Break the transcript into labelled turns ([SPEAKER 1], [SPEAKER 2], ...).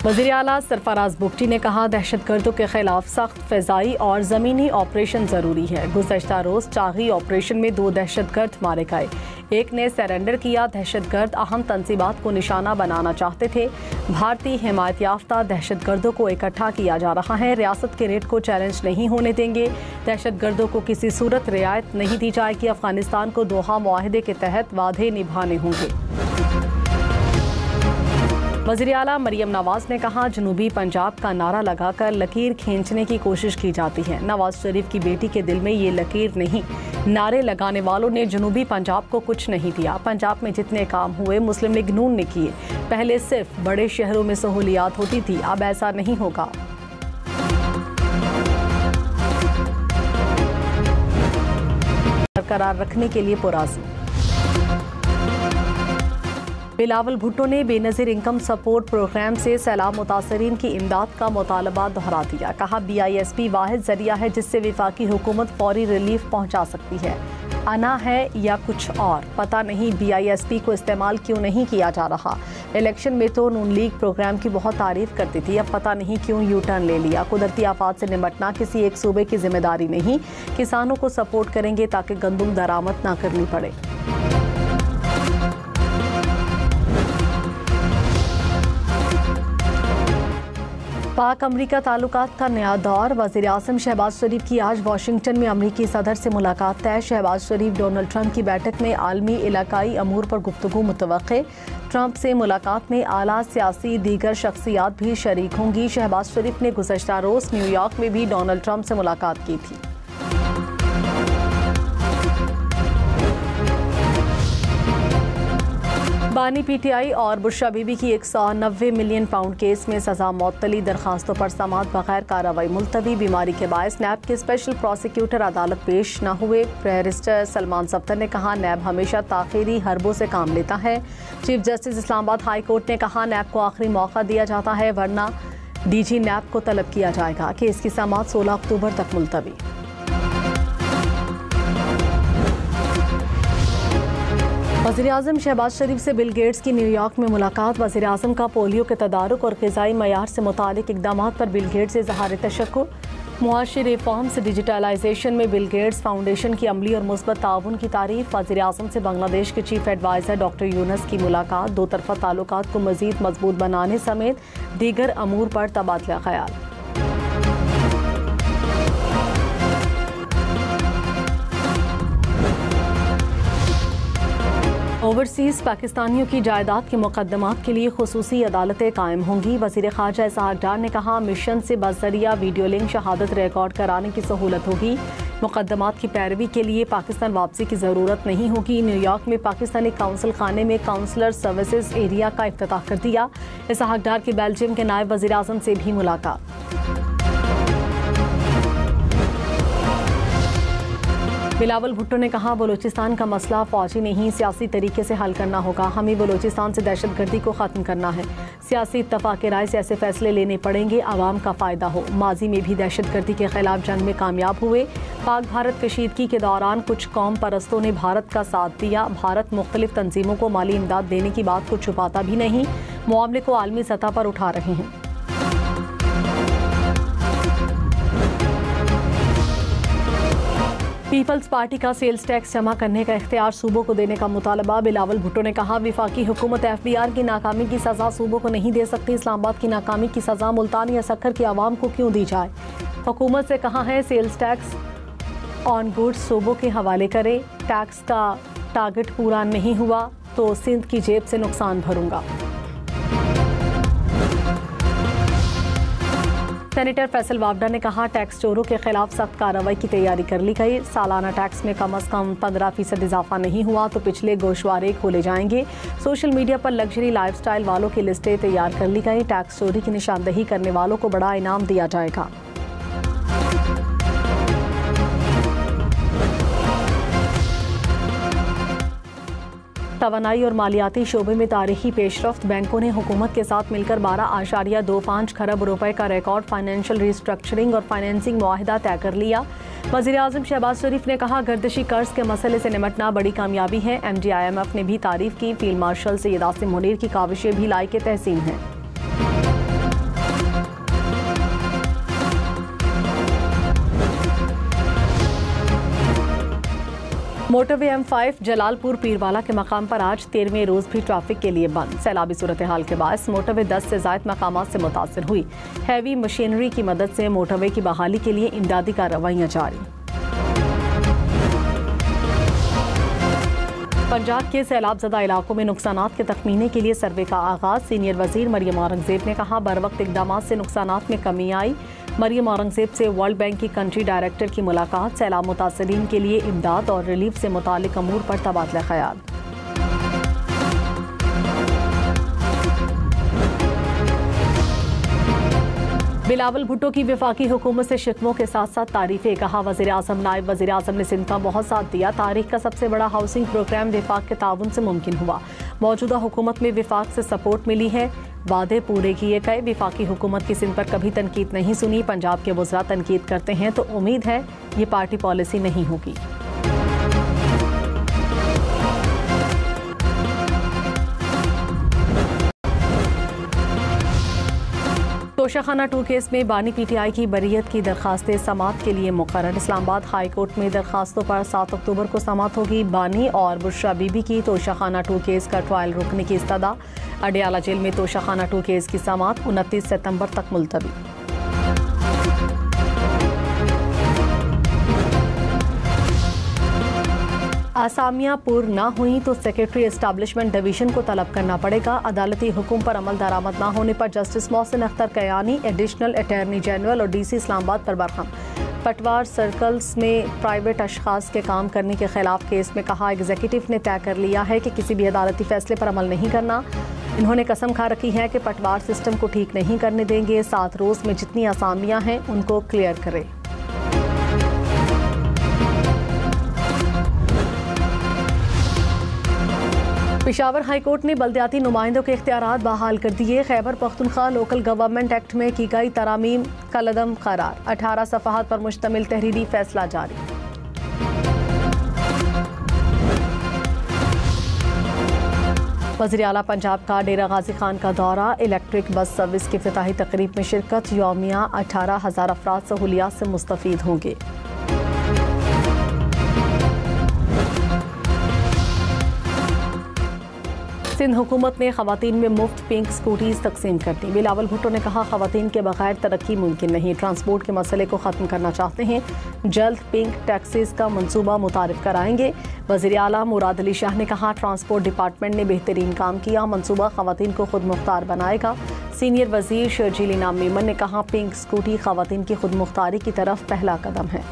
[SPEAKER 1] वज़ीर आला सरफराज बुगटी ने कहा, दहशतगर्दों के खिलाफ सख्त फ़िज़ाई और ज़मीनी ऑपरेशन ज़रूरी है। गुज़श्ता रोज़ चागी ऑपरेशन में 2 दहशतगर्द मारे गए। एक ने सरेंडर किया। दहशतगर्द अहम तंजीबात को निशाना बनाना चाहते थे। भारतीय हिमायत याफ्ता दहशतगर्दों को इकट्ठा किया जा रहा है। रियासत के रेट को चैलेंज नहीं होने देंगे। दहशतगर्दों को किसी सूरत रियायत नहीं दी जाएगी। अफगानिस्तान को दोहा मुआहदे के तहत वादे निभाने होंगे। वज़ीर आला मरियम नवाज ने कहा, जनूबी पंजाब का नारा लगाकर लकीर खींचने की कोशिश की जाती है। नवाज शरीफ की बेटी के दिल में ये लकीर नहीं। नारे लगाने वालों ने जनूबी पंजाब को कुछ नहीं दिया। पंजाब में जितने काम हुए मुस्लिम लीग नून ने किए। पहले सिर्फ बड़े शहरों में सहूलियात होती थी, अब ऐसा नहीं होगा। बरकरार रखने के लिए पुराज़म। बिलावल भुट्टो ने बेनज़ीर इनकम सपोर्ट प्रोग्राम से सैलाब मुतासरीन की इमदाद का मुतालबा दोहरा दिया। कहा, BISP वाहिद जरिया है जिससे वफाकी हुकूमत फौरी रिलीफ पहुँचा सकती है। अना है या कुछ और पता नहीं BISP को इस्तेमाल क्यों नहीं किया जा रहा। इलेक्शन में तो नून लीग प्रोग्राम की बहुत तारीफ करती थी, अब पता नहीं क्यों यू टर्न ले लिया। कुदरती आफात से निपटना किसी एक सूबे की जिम्मेदारी नहीं। किसानों को सपोर्ट करेंगे ताकि गंदुम दरामद ना करनी पड़े। पाक अमरीका ताल्लुकात का नया दौर। वज़ीर आज़म शहबाज शरीफ की आज वाशिंगटन में अमरीकी सदर से मुलाकात तय। शहबाज शरीफ डोनाल्ड ट्रंप की बैठक में आलमी इलाकाई अमूर पर गुफ्तगू मुतवक्के। ट्रंप से मुलाकात में आला सियासी दीगर शख्सियात भी शरीक होंगी। शहबाज शरीफ ने गुज़श्ता रोज़ न्यूयॉर्क में भी डोनाल्ड ट्रंप से मुलाकात की थी। बानी PTI और बुशरा बीबी की 190 मिलियन पाउंड केस में सजा मौतली। दरखास्तों पर समाअत बगैर कार्रवाई मुलतवी। बीमारी के बायस नैब के स्पेशल प्रोसिक्यूटर अदालत पेश न हुए। बैरिस्टर सलमान सफ्तर ने कहा, नैब हमेशा ताखीरी हरबों से काम लेता है। Chief justice Islamabad high court ने कहा, नैब को आखिरी मौका दिया जाता है वरना DG नैब को तलब किया जाएगा। केस की समाअत 16 अक्टूबर तक मुलतवी। वज़ीर आज़म शहबाज शरीफ से बिल गेट्स की न्यूयॉर्क में मुलाकात। वज़ीर आज़म का पोलियो के तदारुक और ग़िज़ाई मयार से मुतालिक इक़दाम पर बिल गेट्स से इज़हार तशक्कुर। मुआशी रिफॉर्म्स डिजिटलाइजेशन में बिल गेट्स फाउंडेशन की अमली और मुस्बत ताउन की तारीफ। वज़ीर आज़म से बांग्लादेश के चीफ एडवाइज़र डॉक्टर यूनुस की मुलाकात। दो तरफ़ा ताल्लुकात को मज़ीद मजबूत बनाने समेत दीगर अमूर पर तबादला ख्याल। ओवरसीज़ पाकिस्तानियों की जायदाद के मुकदमात के लिए खुसूसी अदालतें कायम होंगी। वज़ीर ख़ारजा इसहाक़ डार ने कहा, मिशन से बज़रिया वीडियो लिंक शहादत रिकॉर्ड कराने की सहूलत होगी। मुकदमात की पैरवी के लिए पाकिस्तान वापसी की ज़रूरत नहीं होगी। न्यूयॉर्क में पाकिस्तानी काउंसिल खाने में काउंसलर सर्विसेज एरिया का इफ्तिताह कर दिया। इसहाक़ डार की बेल्जियम के नायब वज़ीर आज़म से भी मुलाकात। बिलावल भुट्टो ने कहा, बलूचिस्तान का मसला फौजी नहीं सियासी तरीके से हल करना होगा। हमें बलूचिस्तान से दहशतगर्दी को ख़त्म करना है। सियासी इत्तफ़ाक़ राय से ऐसे फैसले लेने पड़ेंगे आवाम का फ़ायदा हो। माजी में भी दहशतगर्दी के खिलाफ जंग में कामयाब हुए। पाक भारत कशीदगी के दौरान कुछ कौम परस्तों ने भारत का साथ दिया। भारत मुख्तलिफ तंजीमों को माली इमदाद देने की बात को छुपाता भी नहीं, मामले को आलमी सतह पर उठा रहे हैं। पीपल्स पार्टी का सेल्स टैक्स जमा करने का इख्तियार सूबों को देने का मुतालबा। बिलावल भुट्टो ने कहा, वफाकी हुकूमत FBR की नाकामी की सज़ा सूबों को नहीं दे सकती। इस्लामाबाद की नाकामी की सज़ा मुल्तान या सक्खर की आवाम को क्यों दी जाए। हुकूमत से कहा है सेल्स टैक्स ऑन गुड्स सूबों के हवाले करे। टैक्स का टारगेट पूरा नहीं हुआ तो सिंध की जेब से नुकसान भरूंगा। सेनेटर फैसल वावडा ने कहा, टैक्स चोरों के खिलाफ सख्त कार्रवाई की तैयारी कर ली गई। सालाना टैक्स में कम अज़ कम 15% इजाफा नहीं हुआ तो पिछले गोशवारे खोले जाएंगे। सोशल मीडिया पर लग्जरी लाइफस्टाइल वालों की लिस्टें तैयार कर ली गई। टैक्स चोरी की निशानदही करने वालों को बड़ा इनाम दिया जाएगा। तवानाई और मालियाती शोबे में तारीखी पेशरफ्त। बैंकों ने हुकूमत के साथ मिलकर 12.25 खरब रुपए का रिकॉर्ड फाइनेंशियल रिस्ट्रक्चरिंग और फाइनेंसिंग मुआहिदा तय कर लिया। वज़ीर आज़म शहबाज शरीफ ने कहा, गर्दिशी कर्ज के मसले से निपटना बड़ी कामयाबी है। MD IMF ने भी तारीफ की। फील्ड मार्शल सैयद आसिम मुनीर की काविशें भी लायक तहसीन हैं। मोटरवे M5 जलालपुर पीरवाला के मकाम पर आज 13वें रोज भी ट्रैफिक के लिए बंद। सैलाबी सूरत हाल के बायस मोटरवे 10 से ज़ायद मकामात से मुतासिर हुई। हैवी मशीनरी की मदद से मोटरवे की बहाली के लिए इमदादी कार्रवाइयाँ जारी। पंजाब के सैलाब ज़दा इलाकों में नुकसानात के तखमीने के लिए सर्वे का आगाज। सीनियर वजीर मरियम औरंगजेब ने कहा, बर वक्त इकदामात से नुकसानात में कमी आई। मरियम औरंगजेब से वर्ल्ड बैंक की कंट्री डायरेक्टर की मुलाकात। सैलाब मुतासरीन के लिए इमदाद और रिलीफ से मुतालिक अमूर पर तबादला ख्याल। बिलावल भुट्टो की वफाकी हुकूमत से शिकवों के साथ साथ तारीफें। कहा, वज़ीर आज़म नायब वज़ीर आज़म ने सिंध का बहुत साथ दिया। तारीख का सबसे बड़ा हाउसिंग प्रोग्राम विफाक के ताउन से मुमकिन हुआ। मौजूदा हुकूमत में विफाक से सपोर्ट मिली है। वादे पूरे किए गए। विफाकी हुकूमत की सिंध पर कभी तनकीद नहीं सुनी। पंजाब के वज़रा तनकीद करते हैं तो उम्मीद है ये पार्टी पॉलिसी नहीं होगी। तोशाखाना 2 केस में बानी PTI की बरीयत की दरखास्तें समात के लिए मुकर्रर। इस्लामाबाद हाई कोर्ट में दरखास्तों पर 7 अक्टूबर को समात होगी। बानी और बुशरा बीबी की तोशाखाना 2 केस का ट्रायल रुकने की इस्तदा। अडियाला जेल में तोशाखाना 2 केस की समात 29 सितंबर तक मुलतवी। आसामियां पुर ना हुई तो सेक्रेटरी एस्टैब्लिशमेंट डिवीजन को तलब करना पड़ेगा। अदालती हुक्म पर अमल दरामद ना होने पर justice Mohsin Akhtar Kayani, additional attorney general और DC इस्लामाबाद पर बरहम। पटवार सर्कल्स में प्राइवेट अशखास के काम करने के खिलाफ केस में कहा, एग्जीक्यूटिव ने तय कर लिया है कि किसी भी अदालती फैसले पर अमल नहीं करना। इन्होंने कसम खा रखी है कि पटवार सिस्टम को ठीक नहीं करने देंगे। 7 रोज में जितनी आसामियां हैं उनको क्लियर करें। पेशावर हाई कोर्ट ने बल्दियाती नुमाइंदों के इख्तियारात बहाल कर दिए। Khyber Pakhtunkhwa local government act में की गई तरामीम कलअदम करार। 18 सफ़हात पर मुश्तमिल तहरीरी फैसला जारी। वज़ीर आला पंजाब का डेरा गाजी खान का दौरा। इलेक्ट्रिक बस सर्विस की इफ्तिताही तकरीब में शिरकत। यौमिया 18,000 अफराद सहूलियात से मुस्तफ़ीद होंगे। सिंध हुकूमत ने खवातीन में मुफ्त पिंक स्कूटीज तकसीम कर दी। बिलावल भुट्टो ने कहा, खवातीन के बगैर तरक्की मुमकिन नहीं। ट्रांसपोर्ट के मसले को ख़त्म करना चाहते हैं। जल्द पिंक टैक्सीज का मंसूबा मुतारिफ कराएंगे। वज़ीर आला मुराद अली शाह ने कहा, ट्रांसपोर्ट डिपार्टमेंट ने बेहतरीन काम किया। मंसूबा खवातीन को खुद मुख्तार बनाएगा। सीनियर वज़ीर शर्जील इनाम मेमन ने कहा, पिंक स्कूटी खवातीन की खुद मुख्तारी की तरफ पहला कदम है।